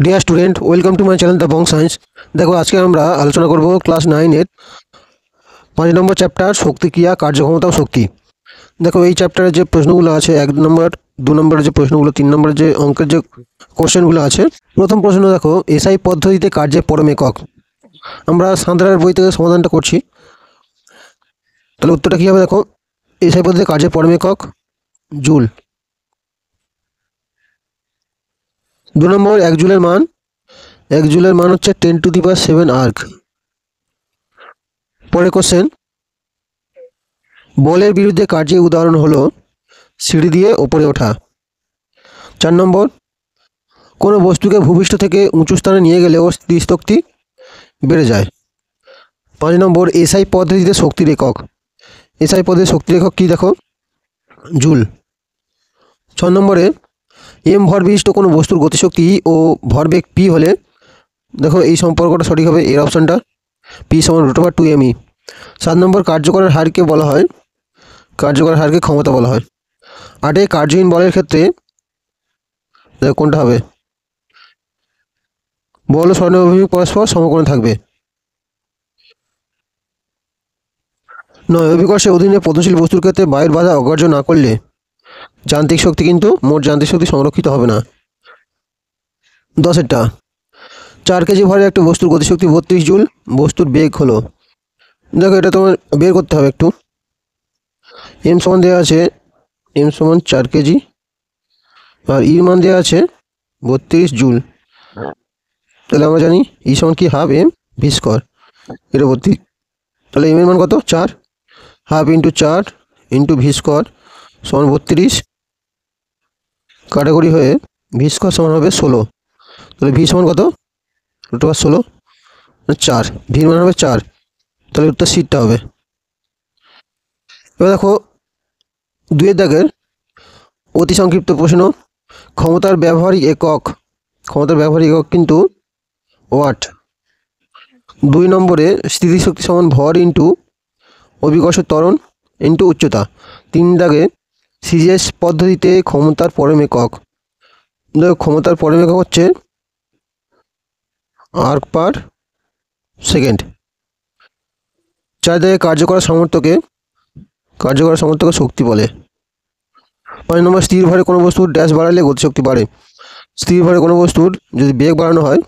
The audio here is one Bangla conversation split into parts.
Dear student, welcome to my channel the Bong science. দেখো, আজকে আমরা আলোচনা করব ক্লাস 9-এর 5 নম্বর চ্যাপ্টার শক্তি ক্রিয়া কার্যক্ষমতা ও শক্তি। দেখো, এই চ্যাপ্টারে যে প্রশ্নগুলো আছে 1 নম্বর 2 নম্বরের যে প্রশ্নগুলো, 3 নম্বরের যে অঙ্কের যে কোশ্চেনগুলো আছে। প্রথম প্রশ্ন দেখো, এসআই পদ্ধতিতে কার্যের পরম একক। আমরা সাঁতরার বই থেকে সমাধানটা করছি। তাহলে উত্তরটা কী হবে? দেখো, এসআই পদ্ধতিতে কার্যের পরম একক জুল। 2 নম্বর, 1 জুলের মান হচ্ছে 10⁷ আর্ক। পরের কোশ্চেন, বলের বিরুদ্ধে কার্যের উদাহরণ হলো সিঁড়ি দিয়ে ওপরে ওঠা। 4 নম্বর, কোনো বস্তুকে ভূপৃষ্ঠ থেকে উঁচু স্থানে নিয়ে গেলে ওর স্থিতিশক্তি বেড়ে যায়। 5 নম্বর, এসআই পদ্ধতিতে শক্তির একক। এসআই পদ্ধতির শক্তির একক কী? দেখো, জুল। 6 নম্বরে, এম ভর বিশিষ্ট কোনো বস্তুর গতিশক্তি ও ভরবেগ পি হলে, দেখো এই সম্পর্কটা সঠিক হবে, এর অপশানটা, পি সমান √2mE। 7 নম্বর, কার্যকরের হারকে বলা হয়, কার্যকরের হারকে ক্ষমতা বলা হয়। 8, কার্যহীন বলের ক্ষেত্রে কোনটা হবে? বল ও স্বর্ণের অভিমুখ পরস্পর সমকোণে থাকবে। 9, অভিকর্ষের অধীনে পতনশীল বস্তুর ক্ষেত্রে বায়ুর বাধা অগ্রাহ্য না করলে যান্ত্রিক শক্তি কিন্তু মোট যান্ত্রিক শক্তি সংরক্ষিত হবে না। 10টা, 4 কেজি ভরের একটা বস্তুর গতিশক্তি 32 জুল, বস্তুর বেগ হলো, দেখো এটা তোমার বের করতে হবে একটু। এম সমান দেওয়া আছে, এম সমান 4 কেজি, আর ইর মান দেওয়া আছে 32 জুল। তাহলে আমরা জানি ই সমান কি, হাফ এম ভি স্কোয়ার, এটা 32। তাহলে এম এর মান কত? 4, half into 4 into V square সমান 32, কাটাকুটি হয়ে ভি স্কোয়ার সমান হবে 16। তাহলে ভি সমান কত? √16, 4, ভির মান হবে 4। তাহলে উত্তর সিটটা হবে। এবার দেখো, 2 দাগের অতি সংক্ষিপ্ত প্রশ্ন, ক্ষমতার ব্যবহারিক একক, ক্ষমতার ব্যবহারিক একক কিন্তু ওয়াট। 2 নম্বরে, স্থিতিশক্তি সমান ভর ইন্টু অভিকর্ষ ত্বরণ ইন্টু উচ্চতা। 3 দাগে, সিজিএস পদ্ধতিতে ক্ষমতার পরম একক। দেখো, ক্ষমতার পরম একক হচ্ছে আর্ক পার সেকেন্ড। 4 দাগে, কার্যকর সামর্থ্যকে শক্তি বলে। 5 নম্বর, স্থির ভরে কোনো বস্তুর ড্যাশ বাড়ালে গতিশক্তি বাড়ে। স্থির ভরে কোনো বস্তুর যদি বেগ বাড়ানো হয়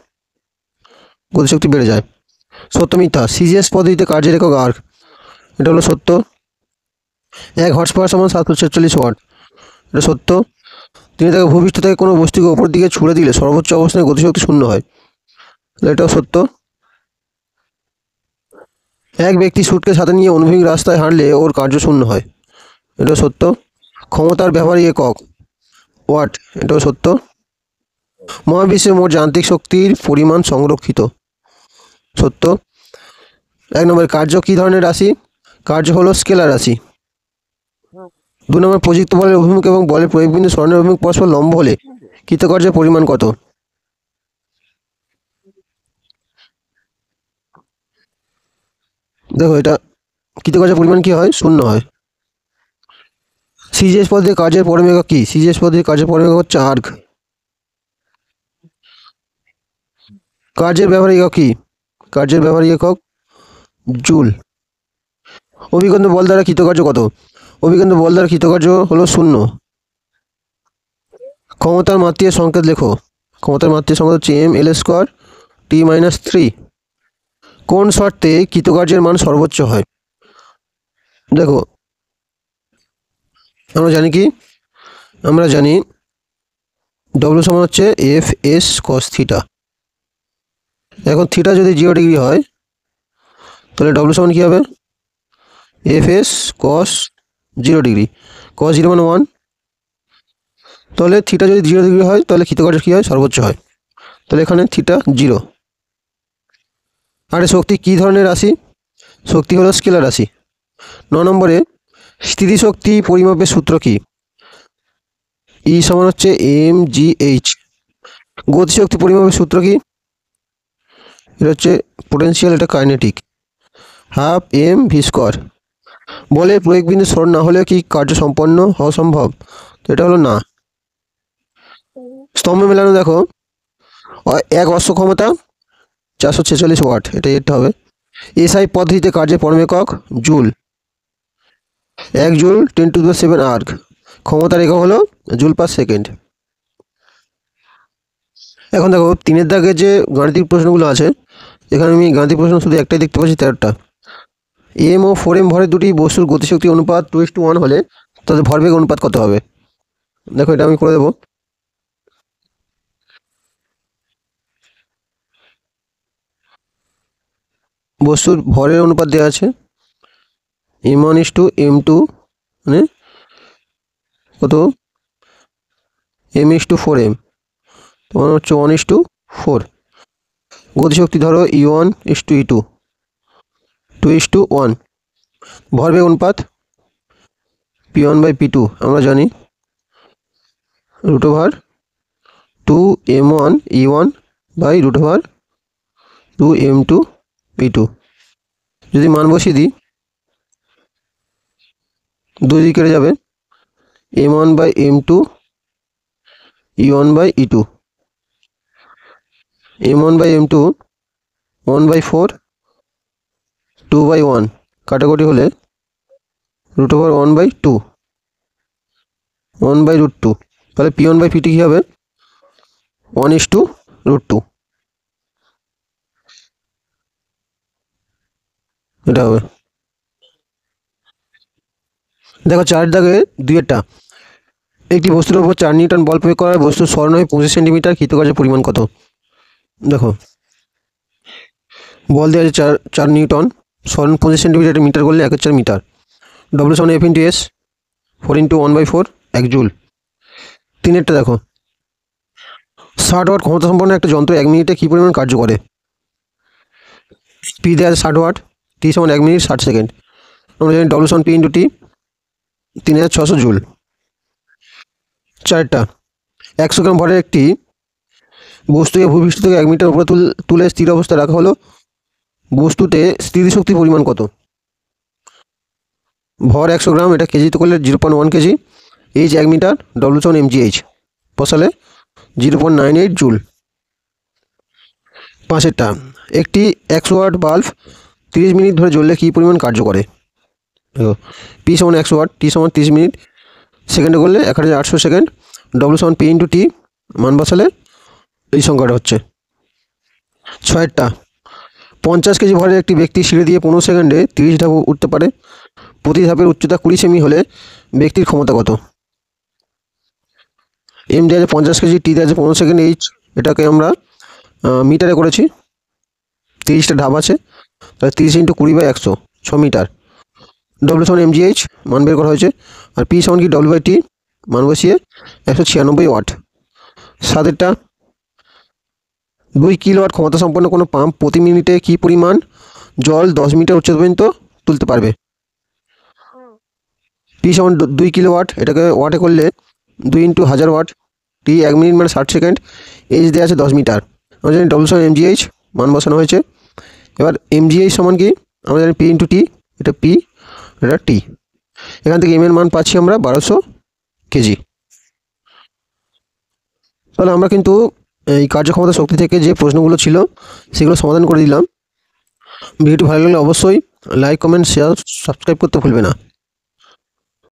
গতিশক্তি বেড়ে যায়। সত্য মিথ্যা? সিজিএস পদ্ধতিতে কার্যের একক আর্ক, এটা হলো সত্য। 1 হর্স পাওয়ার সমান 746 ওয়াট, এটা সত্য। 3 থেকে, ভূপৃষ্ঠ থেকে কোনো বস্তুকে ওপর দিকে ছুড়ে দিলে সর্বোচ্চ অবস্থায় গতিশক্তি 0 হয়, এটাও সত্য। 1 ব্যক্তি সুটকে সাথে নিয়ে অনুভূমিক রাস্তায় হাঁটলে ওর কার্য 0 হয়, এটাও সত্য। ক্ষমতার ব্যবহারিক একক ওয়াট, এটাও সত্য। মহাবিশ্বে মোট যান্ত্রিক শক্তির পরিমাণ সংরক্ষিত, সত্য। 1 নম্বর, কার্য কী ধরনের রাশি? কার্য হলো স্কেলার রাশি। 2 নম্বর, প্রযুক্ত বলের অভিমুখ এবং বলের প্রয়োগবিন্দু স্বর্ণের অভিমুখ পরস্পর লম্ব হলে কৃতকার্যের পরিমাণ কত? দেখো, এটা কৃতকার্যের পরিমাণ কি হয়? 0 হয়। সিজিএস পদ্ধতির কার্যের পরম একক কি? সিজিএস পদ্ধতির কার্যের পরম একক হচ্ছে আর্ক। কার্যের ব্যবহারিক একক কি? কার্যের ব্যবহারিক একক জুল। অভিকেন্দ্র বল দ্বারা কৃতকার্য কত? অভিকেন্দ্র বল দ্বারা কৃতকার্য হলো 0। ক্ষমতার মাত্রিক সংকেত লেখো। ক্ষমতার মাত্রিক সংকেত হচ্ছে mL² T-3। কোন শর্তে কৃতকার্যের মান সর্বোচ্চ হয়? দেখো, আমরা জানি কি, আমরা জানি W সমান হচ্ছে FS cos থিটা। এখন থিটা যদি 0 ডিগ্রি হয় তাহলে W সমান কী হবে? FS cos 0 degree. cos 0 মানে 1। তাহলে থিটা যদি 0 ডিগ্রি হয় তাহলে কৃতকার্য কী হয়? সর্বোচ্চ হয়। তাহলে এখানে থিটা 0। আর শক্তি কী ধরনের রাশি? শক্তি হলো স্কেলার রাশি। 9 নম্বরে, স্থিতিশক্তি পরিমাপের সূত্র কি? ই সমান হচ্ছে mgh। গতিশক্তি পরিমাপের সূত্র কি? এটা হচ্ছে পোটেনশিয়াল, এটা kinetic, half m v square. বলের প্রয়োগবিন্দু স্মরণ না হলেও কি কার্য সম্পন্ন হওয়া সম্ভব? এটা হলো না। স্তম্ভ মেলানো, দেখো এক অশ্ব ক্ষমতা 446 ওয়াট, এটা এরটা হবে। এসআই পদ্ধতিতে কার্যের পরম একক জুল। 1 জুল 10⁷ আর্ক, ক্ষমতার একক হলো জুল পার সেকেন্ড। এখন দেখো 3-এর দাগে যে গাণিতিক প্রশ্নগুলো আছে, এখানে আমি গাণিতিক প্রশ্ন শুধু একটাই দেখতে পাচ্ছি, 13টা। এম ও 4m ভরের দুটি বস্তুর গতিশক্তি অনুপাত 2:1 হলে তাদের ভরবেগ অনুপাত কত হবে? দেখো এটা আমি করে দেবো। বস্তুর ভরের অনুপাত দেওয়া আছে m1:m2 মানে কত, m/4m, তোমার হচ্ছে 1:4। গতিশক্তি ধরো E1:E2, 2:1। ভরবেগ অনুপাত P1/P2 আমরা জানি √2m1E1/√2m2P2। যদি মান বসিয়ে দিই, 2 দিকে কেটে যাবে, m1/m2 E1/E2, m1/m2 1/4 2/1, কাটাকুটি হলে √1/2 1/√2। তাহলে P1/P2 কী হবে? 1:√2, এটা হবে। দেখো 4 দাগে 2-এরটা, একটি বস্তুর উপর 4 নিউটন বল প্রয়োগ করার বস্তুর স্মরণ হয় 25 সেন্টিমিটার, কৃতকার্যের পরিমাণ কত? দেখো বল দেওয়া আছে 4 নিউটন, স্মরণ 25 সেন্টিমিটার, মিটার করলে 1/4 মিটার। W=F/S, 4×1/4 1 joule. 3-এরটা দেখো 60 ওয়াট ক্ষমতা সম্পন্ন একটা যন্ত্র 1 মিনিটে কী পরিমাণ কার্য করে? পি দেওয়া আছে 60 ওয়াট, টি সমান 1 মিনিট 60 সেকেন্ড। আমরা জানি W=P×T, 3600 জুল। 4টা 100 গ্রাম ভরের একটি বস্তুকে ভূপৃষ্ঠ থেকে 1 মিটার উপরে তুলে স্থির অবস্থায় রাখা হলো, বস্তুতে স্থিতিশক্তির পরিমাণ কত? ভর 100 গ্রাম, এটা কেজিতে করলে 0.1 কেজি, এইচ 1 মিটার, W=mgh, বসালে 0.98 জুল। 5-এরটা একটি 100 ওয়াট বাল্ব 30 মিনিট ধরে জ্বললে কী পরিমাণ কার্য করে? দেখো পি সমান 100 ওয়াট, টি সমান 30 মিনিট, সেকেন্ডে করলে 1800 সেকেন্ড, W=P×T, মান বসালে এই সংখ্যাটা হচ্ছে। 6-এরটা 50 কেজি ভরের একটি ব্যক্তি সিঁড়ি দিয়ে 15 সেকেন্ডে 30 ধাপ উঠতে পারে, প্রতি ধাপের উচ্চতা 20 সেমি হলে ব্যক্তির ক্ষমতা কত? এম দেওয়া আছে 50 কেজি, টি দেওয়া আছে 15 সেকেন্ড, এইচ এটাকে আমরা মিটারে করেছি, 30টা ধাপ আছে, তাহলে 30 × 20/100, 6 মিটার। W=mgh, মান বের করা হয়েছে, আর পি সমান কি W/T, মান বসিয়ে 196 ওয়াট। 7-এরটা 2 কিলোওয়াট ক্ষমতা সম্পন্ন কোনো পাম্প প্রতি মিনিটে কী পরিমাণ জল 10 মিটার উচ্চতা পর্যন্ত তুলতে পারবে? পি সমান 2 কিলোওয়াট, এটাকে ওয়াটে করলে 2 × 1000 ওয়াট, টি 1 মিনিট মানে 60 সেকেন্ড, এইচ দেওয়া আছে 10 মিটার। আমরা জানি W=mgh, মান বসানো হয়েছে। এবার mgh সমান কি, আমরা জানি P×T, এটা পি, এটা টি। এখান থেকে এম এর মান পাচ্ছি আমরা 1200 কেজি। তাহলে আমরা কিন্তু এই কার্যক্ষমতা শক্তি থেকে যে প্রশ্নগুলো ছিল সেগুলো সমাধান করে দিলাম। ভিডিওটি ভালো লাগলে অবশ্যই লাইক, কমেন্ট, শেয়ার, সাবস্ক্রাইব করতে ভুলবে না।